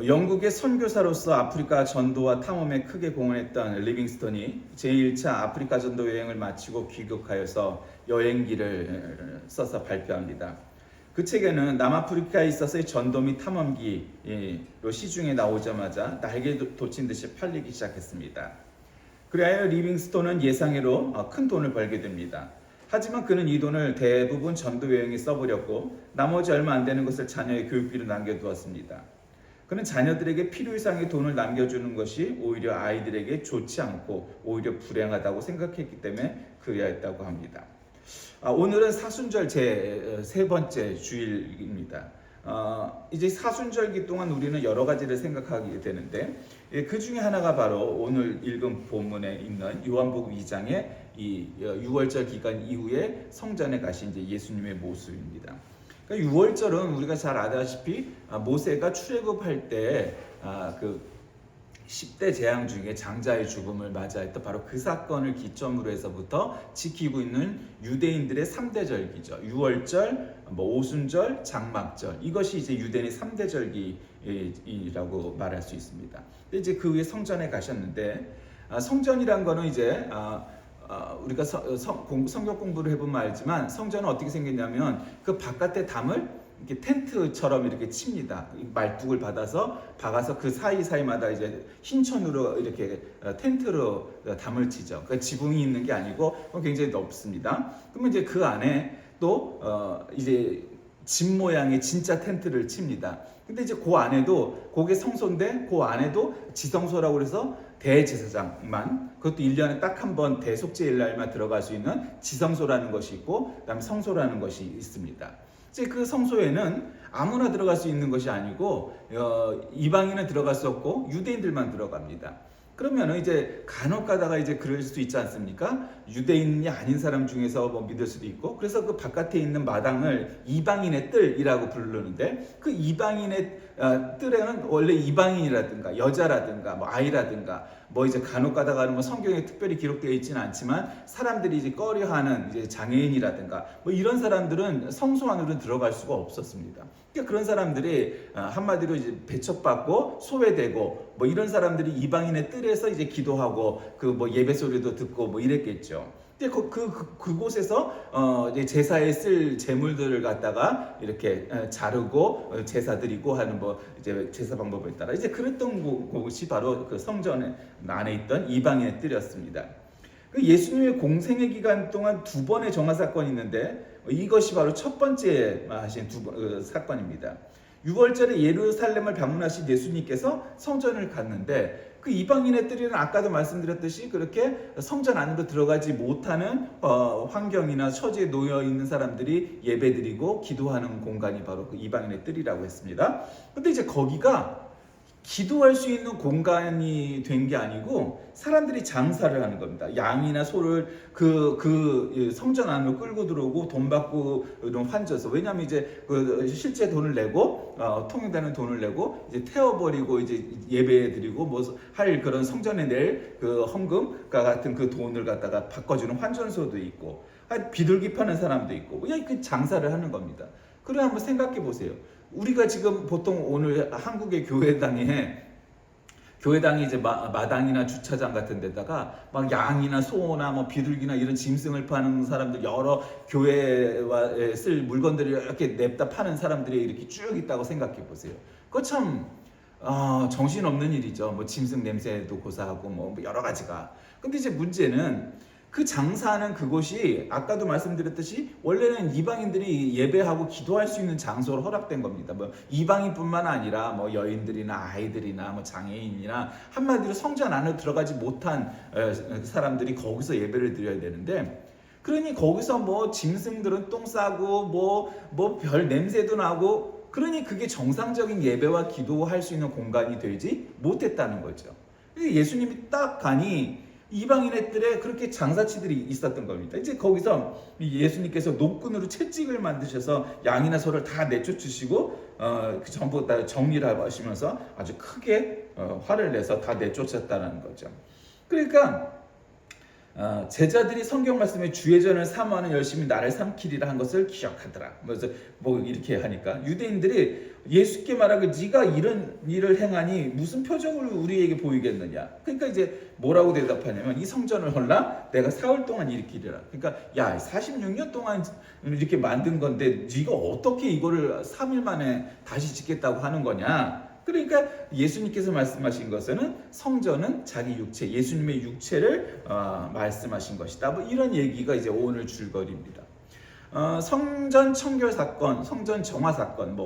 영국의 선교사로서 아프리카 전도와 탐험에 크게 공헌했던 리빙스턴이 제1차 아프리카 전도 여행을 마치고 귀국하여서 여행기를 써서 발표합니다. 그 책에는 남아프리카에 있어서의 전도 및 탐험기로 시중에 나오자마자 날개 돋친 듯이 팔리기 시작했습니다. 그리하여 리빙스톤은 예상외로 큰 돈을 벌게 됩니다. 하지만 그는 이 돈을 대부분 전도 여행에 써버렸고 나머지 얼마 안 되는 것을 자녀의 교육비로 남겨두었습니다. 그는 자녀들에게 필요 이상의 돈을 남겨주는 것이 오히려 아이들에게 좋지 않고 오히려 불행하다고 생각했기 때문에 그리하였다고 합니다. 오늘은 사순절 제 세 번째 주일입니다. 이제 사순절기 동안 우리는 여러 가지를 생각하게 되는데 그 중에 하나가 바로 오늘 읽은 본문에 있는 요한복음 2장의 이 6월절 기간 이후에 성전에 가신 이제 예수님의 모습입니다. 그러니까 6월절은 우리가 잘 아다시피 모세가 출애굽할 때 그 10대 재앙 중에 장자의 죽음을 맞이했던 바로 그 사건을 기점으로 해서부터 지키고 있는 유대인들의 3대 절기죠. 6월절, 오순절, 장막절. 이것이 이제 유대인의 3대 절기라고 말할 수 있습니다. 근데 이제 그 후에 성전에 가셨는데 성전이란 거는 이제 우리가 성경 공부를 해보면 알지만 성전은 어떻게 생겼냐면 그 바깥에 담을 이렇게 텐트처럼 이렇게 칩니다. 말뚝을 박아서 그 사이사이마다 이제 흰천으로 이렇게 텐트로 담을 치죠. 그러니까 지붕이 있는 게 아니고 굉장히 넓습니다. 그러면 이제 그 안에 또 이제 집 모양의 진짜 텐트를 칩니다. 근데 이제 그 안에도 그게 성소인데 그 안에도 지성소라고 해서 대제사장만 그것도 1년에 딱 한 번 대속죄일날만 들어갈 수 있는 지성소라는 것이 있고 그다음에 성소라는 것이 있습니다. 이제 그 성소에는 아무나 들어갈 수 있는 것이 아니고 이방인은 들어갈 수 없고 유대인들만 들어갑니다. 그러면 이제 간혹 가다가 이제 그럴 수도 있지 않습니까? 유대인이 아닌 사람 중에서 뭐 믿을 수도 있고 그래서 그 바깥에 있는 마당을 이방인의 뜰이라고 부르는데 그 이방인의 뜰에는 원래 이방인이라든가 여자라든가 뭐 아이라든가 뭐 이제 간혹 가다가는 뭐 성경에 특별히 기록되어 있지는 않지만 사람들이 이제 꺼려하는 이제 장애인이라든가 뭐 이런 사람들은 성소 안으로 들어갈 수가 없었습니다. 그러니까 그런 사람들이 한마디로 이제 배척받고 소외되고 뭐 이런 사람들이 이방인의 뜰에서 이제 기도하고 그 뭐 예배 소리도 듣고 뭐 이랬겠죠. 근데 그곳에서 이제 제사에 쓸 제물들을 갖다가 이렇게 자르고 제사 드리고 하는 뭐 이제 제사 방법에 따라 이제 그랬던 곳이 바로 그 성전 안에 있던 이방인의 뜰이었습니다. 그 예수님의 공생의 기간 동안 두 번의 정화 사건이 있는데 이것이 바로 첫 번째 하신 사건입니다. 6월절에 예루살렘을 방문하신 예수님께서 성전을 갔는데 그 이방인의 뜰에는 아까도 말씀드렸듯이 그렇게 성전 안으로 들어가지 못하는 환경이나 처지에 놓여 있는 사람들이 예배드리고 기도하는 공간이 바로 그 이방인의 뜰이라고 했습니다. 근데 이제 거기가 기도할 수 있는 공간이 된 게 아니고 사람들이 장사를 하는 겁니다. 양이나 소를 그 성전 안으로 끌고 들어오고 돈 받고 이런 환져서 왜냐하면 이제 그 실제 돈을 내고 통용되는 돈을 내고 이제 태워버리고 이제 예배드리고 뭐 할 그런 성전에 낼 그 헌금과 같은 그 돈을 갖다가 바꿔주는 환전소도 있고 비둘기 파는 사람도 있고 그냥 그 장사를 하는 겁니다. 그래 한번 생각해 보세요. 우리가 지금 보통 오늘 한국의 교회당이 이제 마당이나 주차장 같은 데다가 막 양이나 소나 뭐 비둘기나 이런 짐승을 파는 사람들 여러 교회와 쓸 물건들을 이렇게 냅다 파는 사람들이 이렇게 쭉 있다고 생각해 보세요. 그거 참 정신없는 일이죠. 뭐 짐승 냄새도 고사하고 뭐 여러 가지가. 근데 이제 문제는 그 장사하는 그곳이 아까도 말씀드렸듯이 원래는 이방인들이 예배하고 기도할 수 있는 장소로 허락된 겁니다. 뭐 이방인뿐만 아니라 뭐 여인들이나 아이들이나 뭐 장애인이나 한마디로 성전 안으로 들어가지 못한 사람들이 거기서 예배를 드려야 되는데 그러니 거기서 뭐 짐승들은 똥 싸고 뭐 별 냄새도 나고 그러니 그게 정상적인 예배와 기도할 수 있는 공간이 되지 못했다는 거죠. 예수님이 딱 가니 이방인의 뜰에 그렇게 장사치들이 있었던 겁니다. 이제 거기서 예수님께서 노끈으로 채찍을 만드셔서 양이나 소를 다 내쫓으시고 그 전부 다 정리를 하시면서 아주 크게 화를 내서 다 내쫓았다는 거죠. 그러니까 제자들이 성경 말씀에 주의전을 사모하는 열심히 나를 삼키리라 한 것을 기억하더라. 그래서 뭐 이렇게 하니까 유대인들이 예수께 말하고 네가 이런 일을 행하니 무슨 표적을 우리에게 보이겠느냐. 그러니까 이제 뭐라고 대답하냐면 이 성전을 헐라 내가 사흘 동안 일으키리라. 그러니까 야 46년 동안 이렇게 만든 건데 네가 어떻게 이거를 3일 만에 다시 짓겠다고 하는 거냐. 그러니까 예수님께서 말씀하신 것은 성전은 자기 육체, 예수님의 육체를 말씀하신 것이다. 뭐 이런 얘기가 이제 오늘 줄거리입니다. 성전 청결 사건, 성전 정화 사건,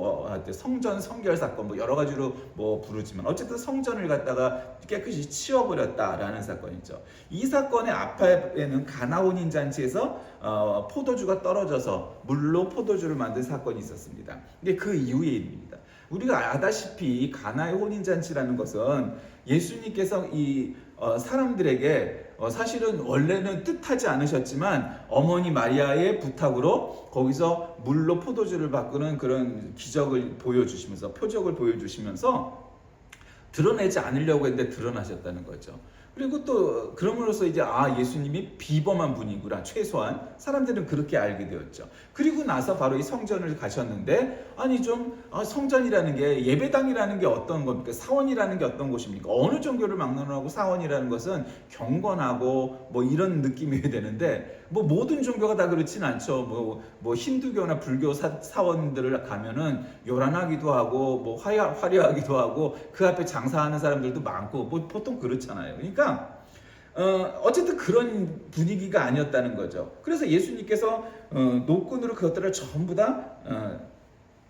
성전 성결 사건, 뭐 여러 가지로 뭐 부르지만 어쨌든 성전을 갖다가 깨끗이 치워버렸다라는 사건이죠. 이 사건의 앞에는 가나 혼인 잔치에서 포도주가 떨어져서 물로 포도주를 만든 사건이 있었습니다. 이게 그 이후의 일입니다. 우리가 아다시피 가나의 혼인잔치라는 것은 예수님께서 이 사람들에게 사실은 원래는 뜻하지 않으셨지만 어머니 마리아의 부탁으로 거기서 물로 포도주를 바꾸는 그런 기적을 보여주시면서 표적을 보여주시면서 드러내지 않으려고 했는데 드러나셨다는 거죠. 그리고 또 그럼으로써 이제 예수님이 비범한 분이구나, 최소한 사람들은 그렇게 알게 되었죠. 그리고 나서 바로 이 성전을 가셨는데 성전이라는 게 예배당이라는 게 어떤 겁니까? 사원이라는 게 어떤 곳입니까? 어느 종교를 막론하고 사원이라는 것은 경건하고 뭐 이런 느낌이 되는데 뭐 모든 종교가 다 그렇진 않죠. 뭐 힌두교나 불교 사원들을 가면은 요란하기도 하고 뭐 화려하기도 하고 그 앞에 장사하는 사람들도 많고 뭐 보통 그렇잖아요. 그러니까 어쨌든 그런 분위기가 아니었다는 거죠. 그래서 예수님께서 노끈으로 그것들을 전부 다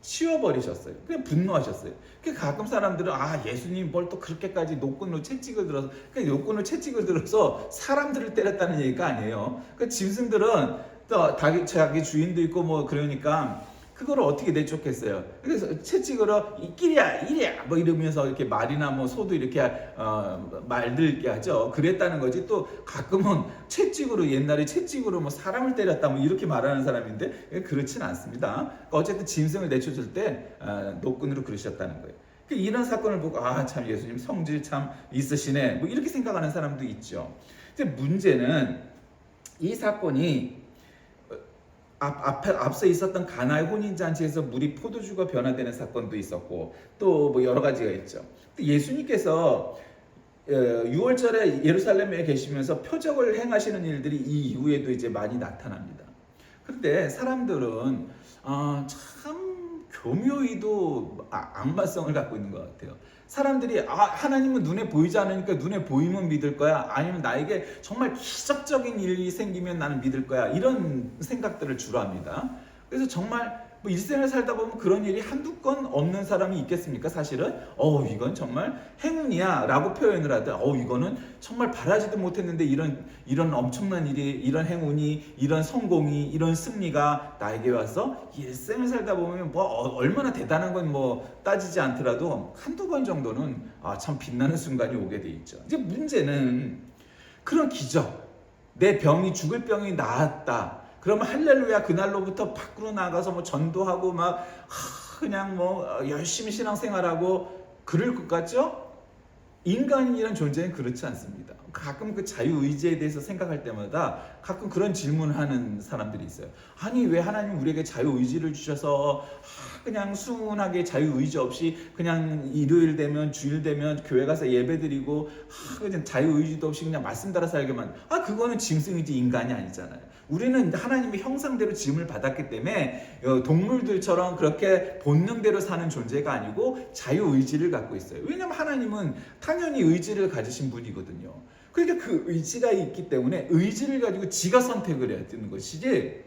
치워버리셨어요. 그냥 분노하셨어요. 가끔 사람들은 예수님 뭘 또 그렇게까지 노끈으로 채찍을 들어서 노끈으로 채찍을 들어서 사람들을 때렸다는 얘기가 아니에요. 짐승들은 또 자기 주인도 있고 뭐 그러니까 그거를 어떻게 내쫓겠어요. 그래서 채찍으로 이리야 뭐 이러면서 이렇게 말이나 뭐 소도 이렇게 말들게 하죠. 그랬다는 거지. 또 가끔은 옛날에 채찍으로 뭐 사람을 때렸다 뭐 이렇게 말하는 사람인데 그렇진 않습니다. 어쨌든 짐승을 내쫓을 때 노끈으로 그러셨다는 거예요. 이런 사건을 보고 참 예수님 성질 참 있으시네 뭐 이렇게 생각하는 사람도 있죠. 근데 문제는 이 사건이 앞서 있었던 가나의 혼인잔치에서 물이 포도주가 변화되는 사건도 있었고 또 뭐 여러 가지가 있죠. 예수님께서 6월절에 예루살렘에 계시면서 표적을 행하시는 일들이 이 이후에도 이제 많이 나타납니다. 그런데 사람들은 참 교묘히도 악마성을 갖고 있는 것 같아요. 사람들이 하나님은 눈에 보이지 않으니까 눈에 보이면 믿을 거야, 아니면 나에게 정말 기적적인 일이 생기면 나는 믿을 거야, 이런 생각들을 주로 합니다. 그래서 정말 뭐 일생을 살다 보면 그런 일이 한두 건 없는 사람이 있겠습니까? 사실은 이건 정말 행운이야 라고 표현을 하든 이거는 정말 바라지도 못했는데 이런 엄청난 일이, 이런 행운이, 이런 성공이, 이런 승리가 나에게 와서 일생을 살다 보면 뭐 얼마나 대단한 건 뭐 따지지 않더라도 한두 번 정도는 참 빛나는 순간이 오게 돼 있죠. 이제 문제는 그런 기적, 내 병이, 죽을 병이 나았다 그러면 할렐루야, 그날로부터 밖으로 나가서 뭐 전도하고 막 그냥 뭐 열심히 신앙생활하고 그럴 것 같죠? 인간이라는 존재는 그렇지 않습니다. 가끔 그 자유의지에 대해서 생각할 때마다 가끔 그런 질문을 하는 사람들이 있어요. 아니 왜 하나님 우리에게 자유의지를 주셔서 그냥 순하게 자유의지 없이 그냥 일요일 되면 주일 되면 교회 가서 예배드리고 그냥 자유의지도 없이 그냥 말씀 따라 살게만 그거는 짐승이지 인간이 아니잖아요. 우리는 하나님의 형상대로 지음을 받았기 때문에 동물들처럼 그렇게 본능대로 사는 존재가 아니고 자유의지를 갖고 있어요. 왜냐하면 하나님은 당연히 의지를 가지신 분이거든요. 그러니까 그 의지가 있기 때문에 의지를 가지고 지가 선택을 해야 되는 것이지,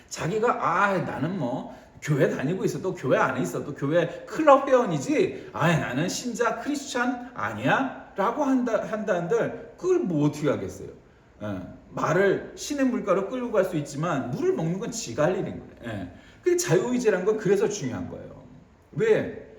자기가 나는 뭐 교회 다니고 있어도 교회 안에 있어도 교회 클럽 회원이지 나는 신자 크리스찬 아니야 라고 한다는들 그걸 뭐 어떻게 하겠어요. 말을 신의 물가로 끌고 갈 수 있지만 물을 먹는 건 지가 할 일인 거예요. 그 자유의지라는 건 그래서 중요한 거예요. 왜?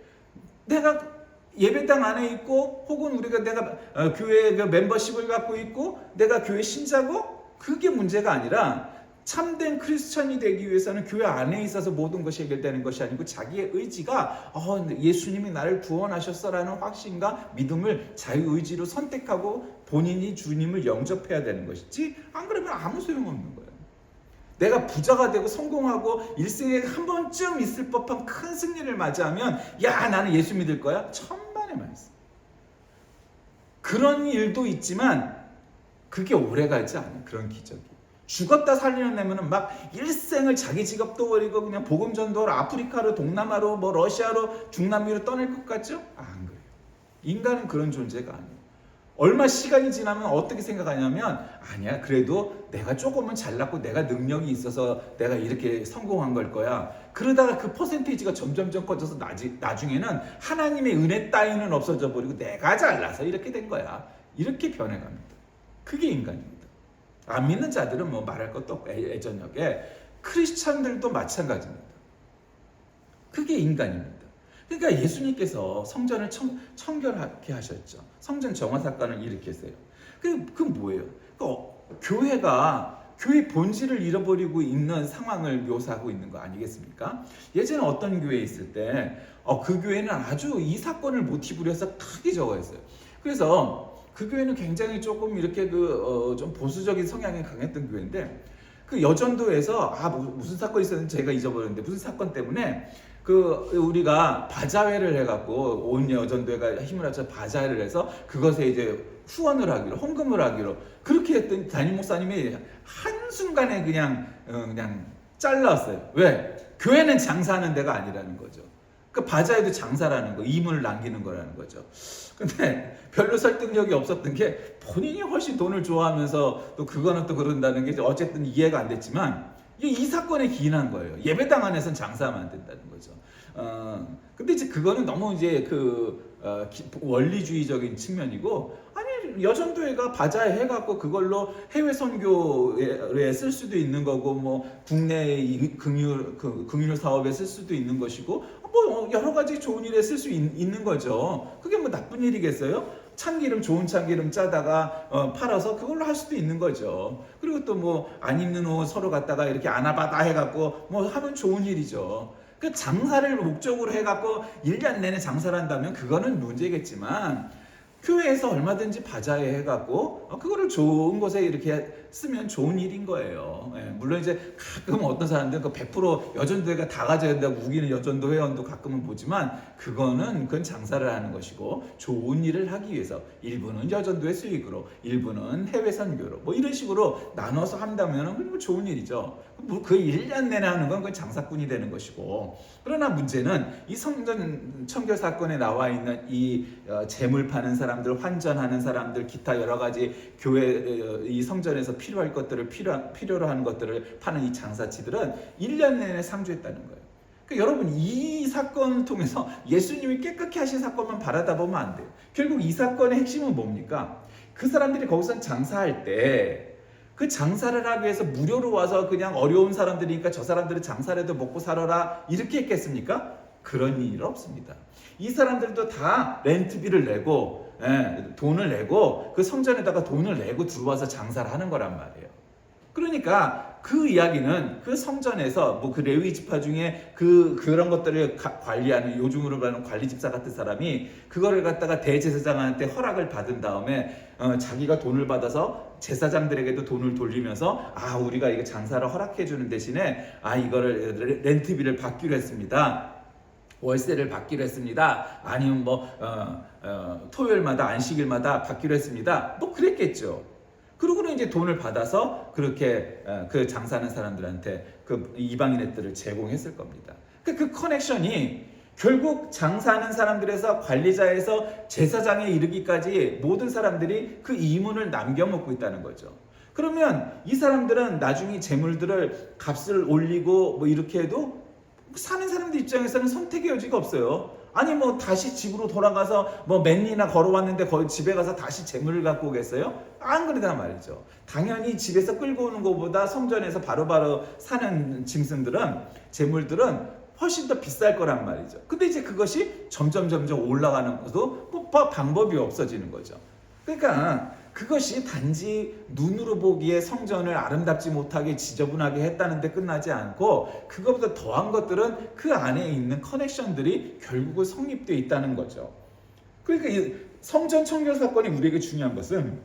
내가 예배당 안에 있고 혹은 내가 교회 멤버십을 갖고 있고 내가 교회 신자고 그게 문제가 아니라 참된 크리스천이 되기 위해서는 교회 안에 있어서 모든 것이 해결되는 것이 아니고 자기의 의지가 예수님이 나를 구원하셨어라는 확신과 믿음을 자유의지로 선택하고 본인이 주님을 영접해야 되는 것이지, 안 그러면 아무 소용없는 거예요. 내가 부자가 되고 성공하고 일생에 한 번쯤 있을 법한 큰 승리를 맞이하면 야, 나는 예수 믿을 거야? 천만에만 있어. 그런 일도 있지만 그게 오래가지 않아요. 그런 기적이. 죽었다 살려내면은 막 일생을 자기 직업도 버리고 그냥 복음 전도로 아프리카로, 동남아로, 뭐 러시아로, 중남미로 떠날 것 같죠? 안 그래요. 인간은 그런 존재가 아니에요. 얼마 시간이 지나면 어떻게 생각하냐면, 아니야, 그래도 내가 조금은 잘났고 내가 능력이 있어서 내가 이렇게 성공한 걸 거야. 그러다가 그 퍼센테이지가 점점점 커져서 나중에는 하나님의 은혜 따위는 없어져 버리고 내가 잘나서 이렇게 된 거야. 이렇게 변해갑니다. 그게 인간입니다. 안 믿는 자들은 뭐 말할 것도 없고 예전역에, 크리스찬들도 마찬가지입니다. 그게 인간입니다. 그러니까 예수님께서 성전을 청결하게 하셨죠. 성전 정화 사건을 일으켰어요. 그 뭐예요? 교회 본질을 잃어버리고 있는 상황을 묘사하고 있는 거 아니겠습니까? 예전에 어떤 교회에 있을 때 그 교회는 아주 이 사건을 모티브로 해서 크게 적어했어요. 그래서 그 교회는 굉장히 조금 이렇게 좀 보수적인 성향이 강했던 교회인데, 그 여전도에서 무슨 사건이 있었는지 제가 잊어버렸는데, 무슨 사건 때문에 우리가 바자회를 해갖고 온 여전도회가 힘을 합쳐 바자회를 해서 그것에 이제 후원을 하기로, 헌금을 하기로 그렇게 했더니 담임 목사님이 한순간에 그냥 잘랐어요. 왜? 교회는 장사하는 데가 아니라는 거죠. 그 바자회도 장사라는 거, 이문을 남기는 거라는 거죠. 근데 별로 설득력이 없었던 게, 본인이 훨씬 돈을 좋아하면서 또 그거는 또 그런다는 게 어쨌든 이해가 안 됐지만, 이 사건에 기인한 거예요. 예배당 안에서는 장사하면 안 된다는 거죠. 근데 이제 그거는 너무 이제 원리주의적인 측면이고, 아니, 여전도회가 바자회 해갖고 그걸로 해외 선교에 쓸 수도 있는 거고, 뭐 국내 긍휼 사업에 쓸 수도 있는 것이고, 뭐 여러 가지 좋은 일에 쓸 수 있는 거죠. 그게 뭐 나쁜 일이겠어요? 참기름, 좋은 참기름 짜다가 팔아서 그걸로 할 수도 있는 거죠. 그리고 또 뭐 안 입는 옷 서로 갖다가 이렇게 아나바다 해갖고 뭐 하면 좋은 일이죠. 그 장사를 목적으로 해갖고 1년 내내 장사를 한다면 그거는 문제겠지만, 교회에서 얼마든지 바자회 해갖고 그거를 좋은 곳에 이렇게 쓰면 좋은 일인 거예요. 물론 이제 가끔 어떤 사람들은 100% 여전도회가 다 가져야 된다고 우기는 여전도 회원도 가끔은 보지만, 그건 장사를 하는 것이고, 좋은 일을 하기 위해서 일부는 여전도회 수익으로, 일부는 해외 선교로, 뭐 이런 식으로 나눠서 한다면 그건 좋은 일이죠. 그 1년 내내 하는 건 그건 장사꾼이 되는 것이고, 그러나 문제는 이 성전 청결 사건에 나와 있는 이 재물 파는 사람들, 환전하는 사람들, 기타 여러 가지 교회 이 성전에서 필요할 것들을 필요로 하는 것들을 파는 이 장사치들은 1년 내내 상주했다는 거예요. 그러니까 여러분, 이 사건을 통해서 예수님이 깨끗게 하신 사건만 바라다 보면 안 돼요. 결국 이 사건의 핵심은 뭡니까? 그 사람들이 거기서 장사할 때 그 장사를 하기 위해서 무료로 와서 그냥 어려운 사람들이니까 저 사람들은 장사를 해도 먹고 살아라 이렇게 했겠습니까? 그런 일은 없습니다. 이 사람들도 다 렌트비를 내고 돈을 내고 그 성전에다가 돈을 내고 들어와서 장사를 하는 거란 말이에요. 그러니까 그 이야기는 그 성전에서 뭐 그 레위 지파 중에 그런 것들을 관리하는, 요즘으로 말하는 관리 집사 같은 사람이 그거를 갖다가 대제사장한테 허락을 받은 다음에 자기가 돈을 받아서 제사장들에게도 돈을 돌리면서 우리가 이거 장사를 허락해 주는 대신에 이거를 렌트비를 받기로 했습니다. 월세를 받기로 했습니다. 아니면 토요일마다 안식일마다 받기로 했습니다. 뭐 그랬겠죠. 그러고는 이제 돈을 받아서 그렇게 그 장사하는 사람들한테 그 이방인들을 제공했을 겁니다. 그 커넥션이 결국 장사하는 사람들에서 관리자에서 제사장에 이르기까지 모든 사람들이 그 이문을 남겨먹고 있다는 거죠. 그러면 이 사람들은 나중에 재물들을 값을 올리고 뭐 이렇게 해도 사는 사람들 입장에서는 선택의 여지가 없어요. 아니 뭐 다시 집으로 돌아가서 뭐 몇 리나 걸어왔는데 거기 집에 가서 다시 재물을 갖고 오겠어요? 안 그러단 말이죠. 당연히 집에서 끌고 오는 것보다 성전에서 바로바로 사는 짐승들은, 재물들은 훨씬 더 비쌀 거란 말이죠. 근데 이제 그것이 점점 올라가는 것도 뭐 방법이 없어지는 거죠. 그러니까 그것이 단지 눈으로 보기에 성전을 아름답지 못하게 지저분하게 했다는 데 끝나지 않고 그것보다 더한 것들은 그 안에 있는 커넥션들이 결국은 성립되어 있다는 거죠. 그러니까 이 성전 청결 사건이 우리에게 중요한 것은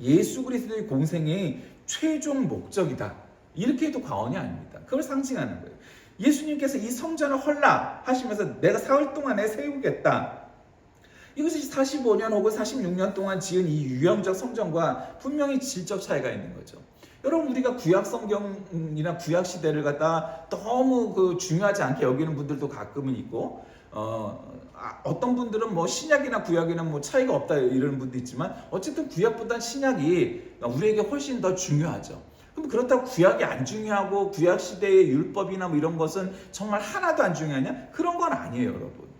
예수 그리스도의 공생의 최종 목적이다. 이렇게 해도 과언이 아닙니다. 그걸 상징하는 거예요. 예수님께서 이 성전을 헐라 하시면서 내가 사흘 동안에 세우겠다. 이것이 45년 혹은 46년 동안 지은 이 유형적 성전과 분명히 질적 차이가 있는 거죠. 여러분, 우리가 구약 성경이나 구약 시대를 갖다 너무 중요하지 않게 여기는 분들도 가끔은 있고, 어떤 분들은 뭐 신약이나 구약이나 뭐 차이가 없다 이러는 분도 있지만 어쨌든 구약보다 신약이 우리에게 훨씬 더 중요하죠. 그럼 그렇다고 구약이 안 중요하고 구약 시대의 율법이나 뭐 이런 것은 정말 하나도 안 중요하냐? 그런 건 아니에요, 여러분.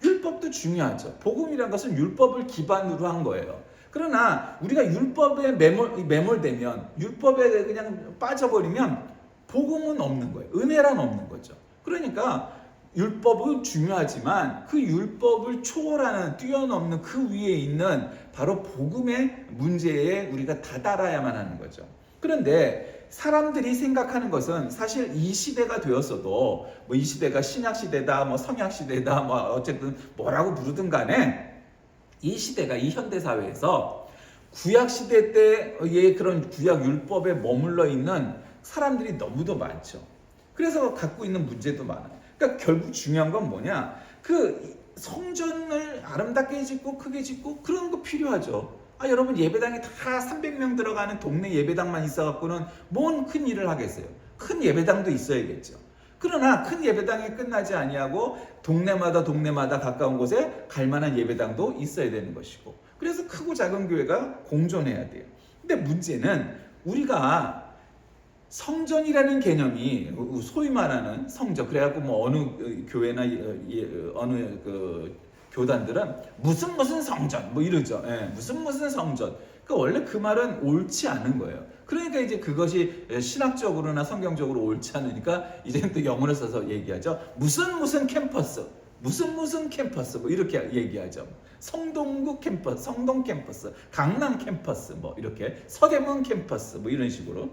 율법도 중요하죠. 복음이란 것은 율법을 기반으로 한 거예요. 그러나 우리가 율법에 매몰되면, 율법에 그냥 빠져버리면 복음은 없는 거예요. 은혜란 없는 거죠. 그러니까 율법은 중요하지만 그 율법을 초월하는, 뛰어넘는 그 위에 있는 바로 복음의 문제에 우리가 다다라야만 하는 거죠. 그런데 사람들이 생각하는 것은 사실 이 시대가 되었어도 뭐 이 시대가 신약 시대다, 뭐 성약 시대다, 뭐 어쨌든 뭐라고 부르든 간에 이 시대가, 이 현대 사회에서 구약 시대 때의 그런 구약 율법에 머물러 있는 사람들이 너무도 많죠. 그래서 갖고 있는 문제도 많아요. 그러니까 결국 중요한 건 뭐냐? 그 성전을 아름답게 짓고 크게 짓고 그런 거 필요하죠. 여러분, 예배당에 다 300명 들어가는 동네 예배당만 있어갖고는 뭔 큰 일을 하겠어요. 큰 예배당도 있어야겠죠. 그러나 큰 예배당이 끝나지 아니하고 동네마다 가까운 곳에 갈 만한 예배당도 있어야 되는 것이고, 그래서 크고 작은 교회가 공존해야 돼요. 근데 문제는 우리가 성전이라는 개념이 소위 말하는 성전, 그래갖고 뭐 어느 교회나 어느 교단들은 무슨 성전 뭐 이러죠. 무슨 성전. 원래 그 말은 옳지 않은 거예요. 그러니까 이제 그것이 신학적으로나 성경적으로 옳지 않으니까 이제는 또 영어를 써서 얘기하죠. 무슨 캠퍼스, 무슨 캠퍼스 뭐 이렇게 얘기하죠. 성동구 캠퍼스, 성동 캠퍼스, 강남 캠퍼스 뭐 이렇게, 서대문 캠퍼스 뭐 이런 식으로.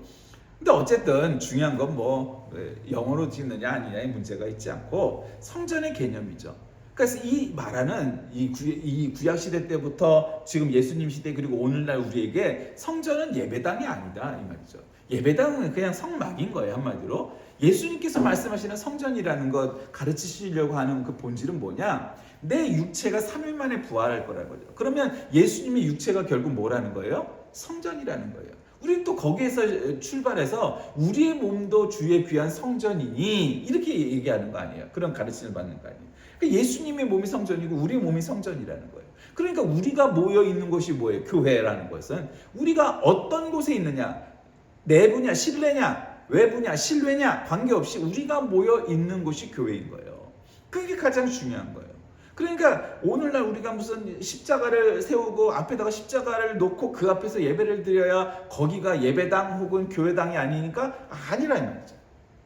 근데 어쨌든 중요한 건 뭐 영어로 짓느냐 아니냐의 문제가 있지 않고 성전의 개념이죠. 그래서 이 말하는 이 구약 시대 때부터 지금 예수님 시대 그리고 오늘날 우리에게 성전은 예배당이 아니다 이 말이죠. 예배당은 그냥 성막인 거예요, 한마디로. 예수님께서 말씀하시는 성전이라는 것 가르치시려고 하는 그 본질은 뭐냐? 내 육체가 3일 만에 부활할 거라는 거죠. 그러면 예수님의 육체가 결국 뭐라는 거예요? 성전이라는 거예요. 우리는 또 거기에서 출발해서 우리의 몸도 주의 귀한 성전이니 이렇게 얘기하는 거 아니에요. 그런 가르침을 받는 거 아니에요. 그러니까 예수님의 몸이 성전이고 우리의 몸이 성전이라는 거예요. 그러니까 우리가 모여 있는 곳이 뭐예요? 교회라는 것은 우리가 어떤 곳에 있느냐, 내부냐 실내냐 외부냐 실외냐 관계없이 우리가 모여 있는 곳이 교회인 거예요. 그게 가장 중요한 거예요. 그러니까 오늘날 우리가 무슨 십자가를 세우고 앞에다가 십자가를 놓고 그 앞에서 예배를 드려야 거기가 예배당 혹은 교회당이 아니니까 아니라는 말이죠.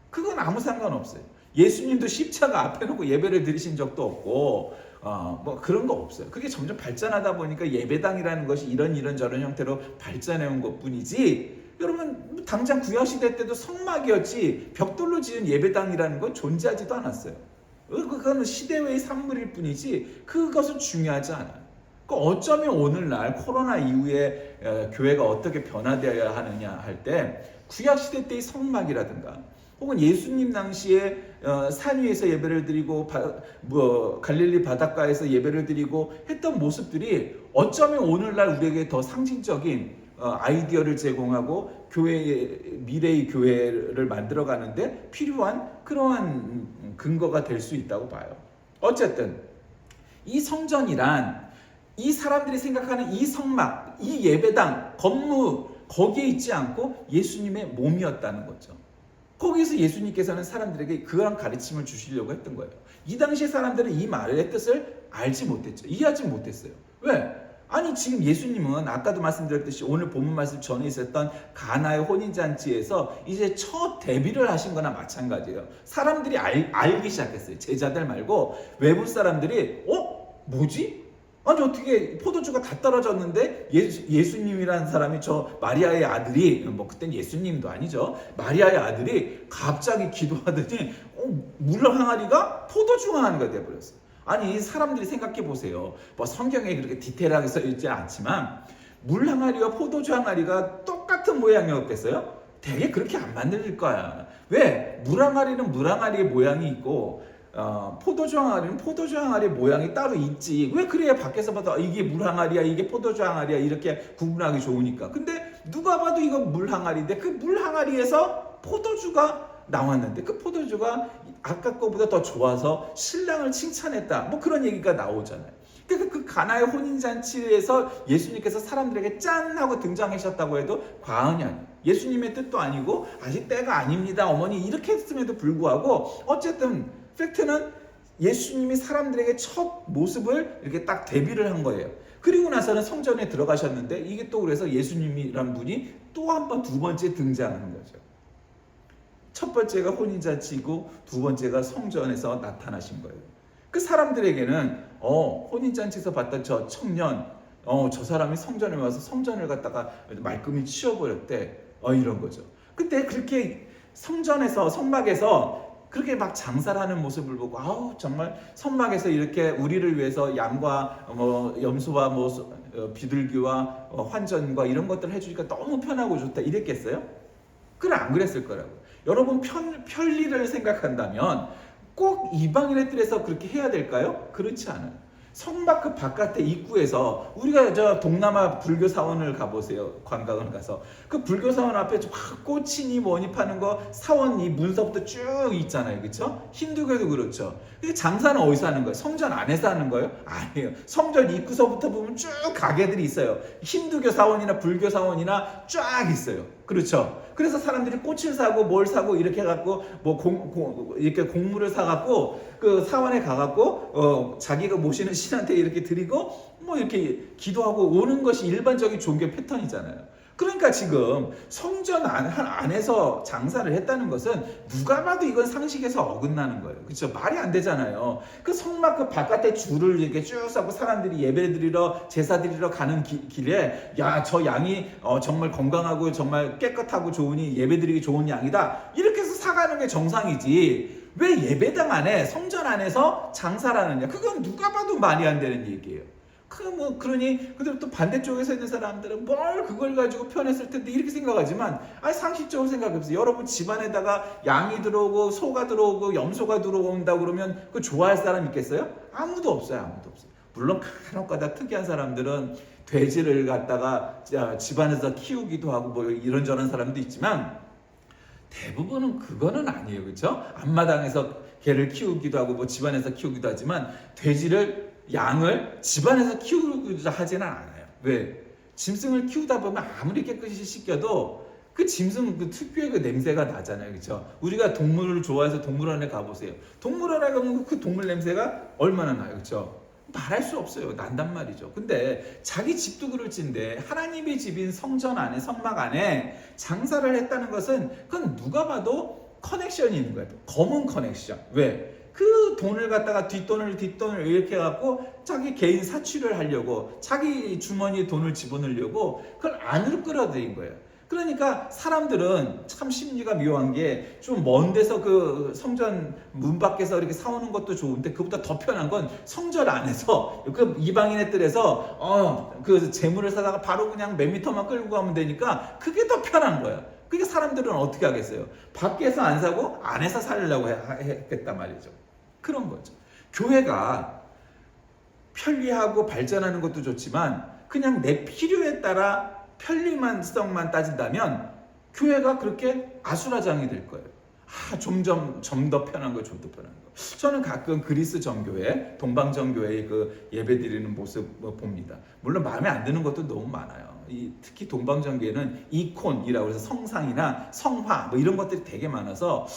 그건 아무 상관없어요. 예수님도 십자가 앞에 놓고 예배를 드리신 적도 없고 뭐 그런 거 없어요. 그게 점점 발전하다 보니까 예배당이라는 것이 이런 저런 형태로 발전해 온 것뿐이지, 여러분 당장 구약시대 때도 성막이었지 벽돌로 지은 예배당이라는 건 존재하지도 않았어요. 그건 시대의 산물일 뿐이지 그것은 중요하지 않아요. 어쩌면 오늘날 코로나 이후에 교회가 어떻게 변화되어야 하느냐 할 때 구약시대 때의 성막이라든가 혹은 예수님 당시에 산 위에서 예배를 드리고 갈릴리 바닷가에서 예배를 드리고 했던 모습들이 어쩌면 오늘날 우리에게 더 상징적인 아이디어를 제공하고 미래의 교회를 만들어가는데 필요한 그러한 근거가 될 수 있다고 봐요. 어쨌든 이 성전이란 이 사람들이 생각하는 이 성막, 이 예배당, 건물 거기에 있지 않고 예수님의 몸이었다는 거죠. 거기서 예수님께서는 사람들에게 그러한 가르침을 주시려고 했던 거예요. 이 당시의 사람들은 이 말의 뜻을 알지 못했죠. 이해하지 못했어요. 왜? 아니 지금 예수님은 아까도 말씀드렸듯이 오늘 본문 말씀 전에 있었던 가나의 혼인잔치에서 이제 첫 데뷔를 하신 거나 마찬가지예요. 사람들이 알기 시작했어요. 제자들 말고 외부 사람들이 뭐지? 아니 어떻게 포도주가 다 떨어졌는데 예수님이라는 사람이 저 마리아의 아들이 뭐 그땐 예수님도 아니죠. 마리아의 아들이 갑자기 기도하더니 물 항아리가 포도주 항아리가 돼버렸어요. 아니 사람들이 생각해 보세요. 뭐 성경에 그렇게 디테일하게 써 있지 않지만 물 항아리와 포도주 항아리가 똑같은 모양이었겠어요? 되게 그렇게 안 만들 거야. 왜? 물 항아리는 물 항아리의 모양이 있고 포도주 항아리는 포도주 항아리의 모양이 따로 있지. 왜 그래야 밖에서 봐도 이게 물 항아리야 이게 포도주 항아리야 이렇게 구분하기 좋으니까. 근데 누가 봐도 이거 물 항아리인데 그 물 항아리에서 포도주가 나왔는데 그 포도주가 아까 거보다 더 좋아서 신랑을 칭찬했다. 뭐 그런 얘기가 나오잖아요. 그러니까 그 가나의 혼인잔치에서 예수님께서 사람들에게 짠 하고 등장하셨다고 해도 과언이 아니에요. 예수님의 뜻도 아니고 아직 때가 아닙니다 어머니 이렇게 했음에도 불구하고 어쨌든 팩트는 예수님이 사람들에게 첫 모습을 이렇게 딱 데뷔를 한 거예요. 그리고 나서는 성전에 들어가셨는데 이게 또 그래서 예수님이란 분이 또 한 번 두 번째 등장하는 거죠. 첫 번째가 혼인잔치이고 두 번째가 성전에서 나타나신 거예요. 그 사람들에게는 혼인잔치에서 봤던 저 청년 저 사람이 성전에 와서 성전을 갖다가 말끔히 치워버렸대 이런 거죠. 근데 그렇게 성전에서 성막에서 그렇게 막 장사를 하는 모습을 보고 정말 성막에서 이렇게 우리를 위해서 양과 염소와 비둘기와 환전과 이런 것들을 해주니까 너무 편하고 좋다 이랬겠어요? 그래 안 그랬을 거라고. 여러분 편리를 생각한다면 꼭 이방인의 뜰에서 그렇게 해야 될까요? 그렇지 않아요. 성막 그 바깥에 입구에서 우리가 저 동남아 불교 사원을 가보세요. 관광을 가서 그 불교 사원 앞에 막 꽃이니 뭐니 파는 거 사원 이 문서부터 쭉 있잖아요. 그렇죠? 힌두교도 그렇죠. 장사는 어디서 하는 거예요? 성전 안에서 하는 거예요? 아니에요. 성전 입구서부터 보면 쭉 가게들이 있어요. 힌두교 사원이나 불교 사원이나 쫙 있어요. 그렇죠? 그래서 사람들이 꽃을 사고 뭘 사고 이렇게 해갖고 이렇게 곡물을 사갖고 그 사원에 가갖고 자기가 모시는 신한테 이렇게 드리고 뭐 이렇게 기도하고 오는 것이 일반적인 종교 패턴이잖아요. 그러니까 지금 성전 안에서 장사를 했다는 것은 누가 봐도 이건 상식에서 어긋나는 거예요. 그렇죠? 말이 안 되잖아요. 그 성막 그 바깥에 줄을 이렇게 쭉 서고 사람들이 예배 드리러 제사 드리러 가는 길에 저 양이 정말 건강하고 정말 깨끗하고 좋으니 예배 드리기 좋은 양이다. 이렇게 해서 사가는 게 정상이지. 왜 예배당 안에 성전 안에서 장사를 하느냐? 그건 누가 봐도 말이 안 되는 얘기예요. 그러니 근데 또 반대쪽에서 있는 사람들은 뭘 그걸 가지고 표현했을 텐데 이렇게 생각하지만 상식적으로 생각해보세요. 여러분 집안에다가 양이 들어오고 소가 들어오고 염소가 들어온다 그러면 그 좋아할 사람 있겠어요? 아무도 없어요. 아무도 없어요. 물론 간혹가다 특이한 사람들은 돼지를 갖다가 집안에서 키우기도 하고 뭐 이런저런 사람도 있지만 대부분은 그거는 아니에요. 그렇죠? 앞마당에서 개를 키우기도 하고 뭐 집안에서 키우기도 하지만 양을 집안에서 키우자 하지는 않아요. 왜? 짐승을 키우다 보면 아무리 깨끗이 씻겨도 그 짐승 그 특유의 그 냄새가 나잖아요. 그렇죠? 우리가 동물을 좋아해서 동물원에 가보세요. 동물원에 가면 그 동물 냄새가 얼마나 나요. 그렇죠? 말할 수 없어요. 난단 말이죠. 근데 자기 집도 그럴진데 하나님의 집인 성전 안에 성막 안에 장사를 했다는 것은 그건 누가 봐도 커넥션이 있는 거예요. 검은 커넥션. 왜? 그 돈을 갖다가 뒷돈을 이렇게 해갖고 자기 개인 사취를 하려고 자기 주머니에 돈을 집어넣으려고 그걸 안으로 끌어들인 거예요. 그러니까 사람들은 참 심리가 묘한 게 좀 먼 데서 그 성전 문 밖에서 이렇게 사오는 것도 좋은데 그보다 더 편한 건 성전 안에서 그 이방인의 뜰에서 그 재물을 사다가 바로 그냥 몇 미터만 끌고 가면 되니까 그게 더 편한 거야. 그러니까 사람들은 어떻게 하겠어요? 밖에서 안 사고 안에서 살려고 했단 말이죠. 그런 거죠. 교회가 편리하고 발전하는 것도 좋지만 그냥 내 필요에 따라 편리성만 따진다면 교회가 그렇게 아수라장이 될 거예요. 좀 더 편한 거, 좀 더 편한 거. 저는 가끔 그리스 정교회, 동방 정교회의 그 예배 드리는 모습 봅니다. 물론 마음에 안 드는 것도 너무 많아요. 특히 동방 정교회는 이콘이라고 해서 성상이나 성화 뭐 이런 것들이 되게 많아서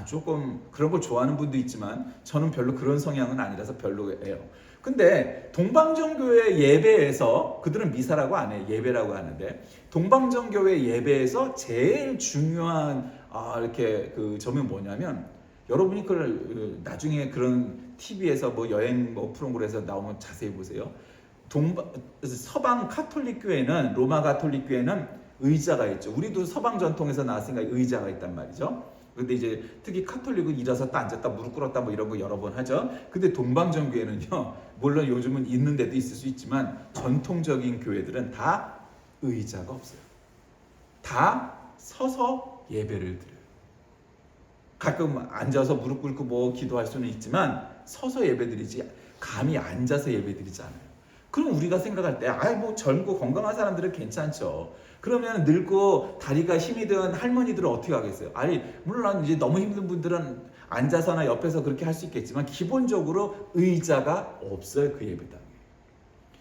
조금 그런 걸 좋아하는 분도 있지만 저는 별로 그런 성향은 아니라서 별로예요. 근데 동방정교회 예배에서 그들은 미사라고 안 해요. 예배라고 하는데 동방정교회 예배에서 제일 중요한 이렇게 그 점이 뭐냐면 여러분이 그걸 나중에 그런 TV에서 뭐 여행 프로그램에서 나오면 자세히 보세요. 서방 카톨릭 교회는, 로마 카톨릭 교회는 의자가 있죠. 우리도 서방 전통에서 나왔으니까 의자가 있단 말이죠. 근데 이제 특히 카톨릭은 일어섰다 앉았다 무릎 꿇었다 뭐 이런 거 여러 번 하죠. 근데 동방전 교회는요, 물론 요즘은 있는 데도 있을 수 있지만 전통적인 교회들은 다 의자가 없어요. 다 서서 예배를 드려요. 가끔 앉아서 무릎 꿇고 뭐 기도할 수는 있지만 서서 예배드리지, 감히 앉아서 예배드리지 않아요. 그럼 우리가 생각할 때, 뭐 젊고 건강한 사람들은 괜찮죠. 그러면 늙고 다리가 힘이 든 할머니들은 어떻게 하겠어요? 물론 이제 너무 힘든 분들은 앉아서나 옆에서 그렇게 할 수 있겠지만 기본적으로 의자가 없어요, 그 예배당에.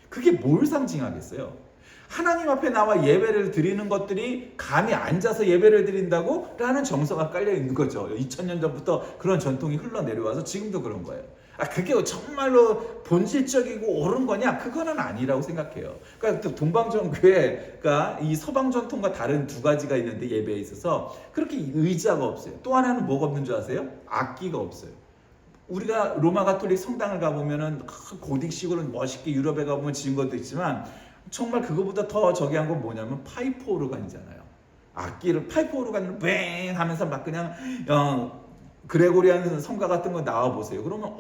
그게 뭘 상징하겠어요? 하나님 앞에 나와 예배를 드리는 것들이 감히 앉아서 예배를 드린다고? 라는 정서가 깔려 있는 거죠. 2000년 전부터 그런 전통이 흘러내려와서 지금도 그런 거예요. 그게 정말로 본질적이고 옳은 거냐? 그거는 아니라고 생각해요. 그러니까 동방전 교회가 이 서방 전통과 다른 두 가지가 있는데, 예배에 있어서 그렇게 의자가 없어요. 또 하나는 뭐가 없는 줄 아세요? 악기가 없어요. 우리가 로마 가톨릭 성당을 가보면은 고딕식으로 멋있게 유럽에 가보면 지은 것도 있지만, 정말 그거보다 더 저기 한 건 뭐냐면 파이프 오르간이잖아요. 악기를 파이프 오르간으로 뱅 하면서 막 그냥 그레고리안 성가 같은 거 나와 보세요. 그러면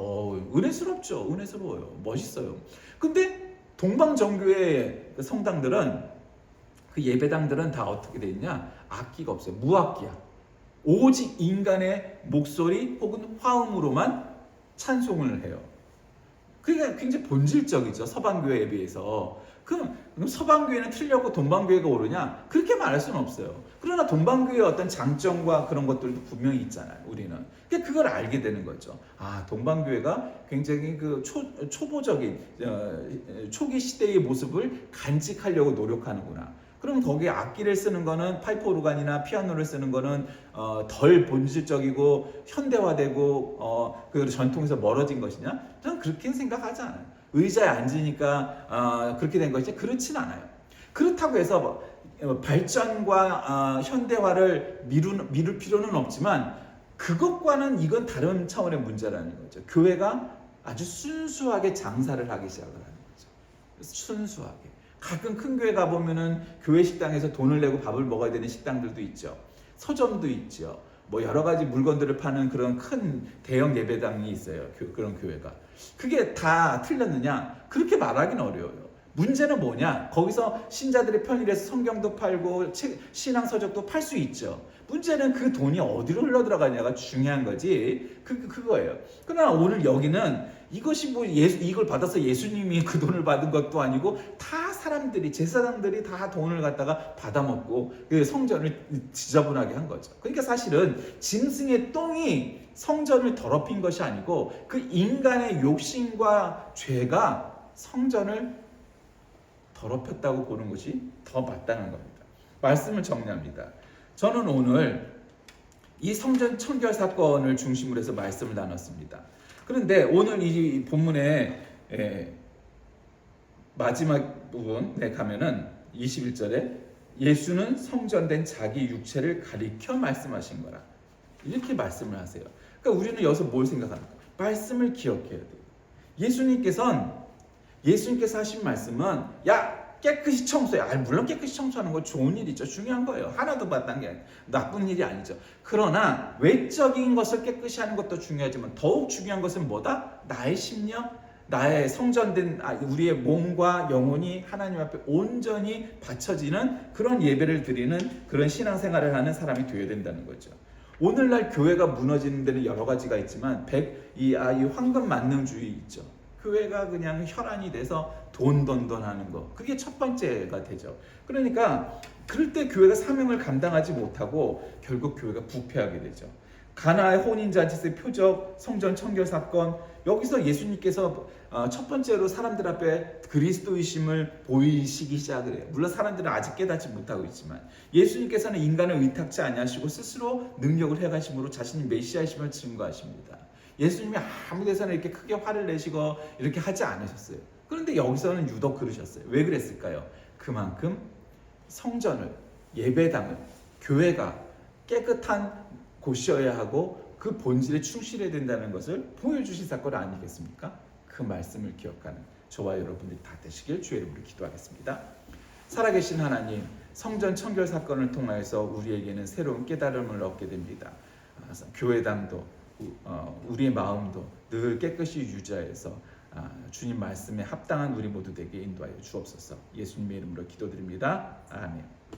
은혜스럽죠. 은혜스러워요. 멋있어요. 근데 동방 정교의 성당들은, 그 예배당들은 다 어떻게 돼 있냐? 악기가 없어요. 무악기야. 오직 인간의 목소리 혹은 화음으로만 찬송을 해요. 그게 굉장히 본질적이죠. 서방교회에 비해서. 그럼 서방교회는 틀렸고 동방교회가 옳으냐? 그렇게 말할 수는 없어요. 그러나 동방교회의 어떤 장점과 그런 것들도 분명히 있잖아요, 우리는. 그러니까 그걸 알게 되는 거죠. 동방교회가 굉장히 그 초보적인 초기 시대의 모습을 간직하려고 노력하는구나. 그럼 거기에 악기를 쓰는 거는 파이프 오르간이나 피아노를 쓰는 거는 덜 본질적이고 현대화되고 그 전통에서 멀어진 것이냐? 저는 그렇게는 생각하지 않아요. 의자에 앉으니까 그렇게 된 것이지, 그렇진 않아요. 그렇다고 해서 발전과 현대화를 미룰 필요는 없지만, 그것과는 이건 다른 차원의 문제라는 거죠. 교회가 아주 순수하게 장사를 하기 시작을 하는 거죠. 순수하게. 가끔 큰 교회 가보면은 교회 식당에서 돈을 내고 밥을 먹어야 되는 식당들도 있죠. 서점도 있죠. 뭐 여러 가지 물건들을 파는 그런 큰 대형 예배당이 있어요. 그런 교회가. 그게 다 틀렸느냐? 그렇게 말하기는 어려워요. 문제는 뭐냐? 거기서 신자들의 편의에서 성경도 팔고 신앙 서적도 팔 수 있죠. 문제는 그 돈이 어디로 흘러들어가냐가 중요한 거지. 그거예요. 그러나 오늘 여기는 이것이 뭐 이걸 받아서 예수님이 그 돈을 받은 것도 아니고, 다 사람들이, 제사장들이 다 돈을 갖다가 받아먹고 그 성전을 지저분하게 한 거죠. 그러니까 사실은 짐승의 똥이 성전을 더럽힌 것이 아니고, 그 인간의 욕심과 죄가 성전을 더럽혔다고 보는 것이 더 맞다는 겁니다. 말씀을 정리합니다. 저는 오늘 이 성전 청결 사건을 중심으로 해서 말씀을 나눴습니다. 그런데 오늘 이 본문의 마지막 부분에 가면은 21절에 예수는 성전된 자기 육체를 가리켜 말씀하신 거라, 이렇게 말씀을 하세요. 그러니까 우리는 여기서 뭘 생각합니까? 말씀을 기억해야 돼요. 예수님께서 하신 말씀은, 깨끗이 청소해. 물론 깨끗이 청소하는 건 좋은 일이죠. 중요한 거예요. 하나도 마땅한 게 나쁜 일이 아니죠. 그러나 외적인 것을 깨끗이 하는 것도 중요하지만 더욱 중요한 것은 뭐다? 나의 심령, 나의 성전된 우리의 몸과 영혼이 하나님 앞에 온전히 바쳐지는 그런 예배를 드리는 그런 신앙생활을 하는 사람이 되어야 된다는 거죠. 오늘날 교회가 무너지는 데는 여러 가지가 있지만 이 황금 만능주의 있죠. 교회가 그냥 혈안이 돼서 돈 하는 거, 그게 첫 번째가 되죠. 그러니까 그럴 때 교회가 사명을 감당하지 못하고 결국 교회가 부패하게 되죠. 가나의 혼인잔치의 표적, 성전 청결 사건, 여기서 예수님께서 첫 번째로 사람들 앞에 그리스도이심을 보이시기 시작을 해요. 물론 사람들은 아직 깨닫지 못하고 있지만, 예수님께서는 인간을 의탁지 아니하시고 스스로 능력을 해가심으로 자신이 메시아이심을 증거하십니다. 예수님이 아무 데서나 이렇게 크게 화를 내시고 이렇게 하지 않으셨어요. 그런데 여기서는 유독 그러셨어요. 왜 그랬을까요? 그만큼 성전을, 예배당을, 교회가 깨끗한 곳이어야 하고 그 본질에 충실해야 된다는 것을 보여주신 사건 아니겠습니까? 그 말씀을 기억하는 저와 여러분들이 다 되시길 주의 이름으로 기도하겠습니다. 살아계신 하나님, 성전 청결 사건을 통하여서 우리에게는 새로운 깨달음을 얻게 됩니다. 교회당도 우리의 마음도 늘 깨끗이 유지하여서 주님 말씀에 합당한 우리 모두 되게 인도하여 주옵소서. 예수님의 이름으로 기도드립니다. 아멘.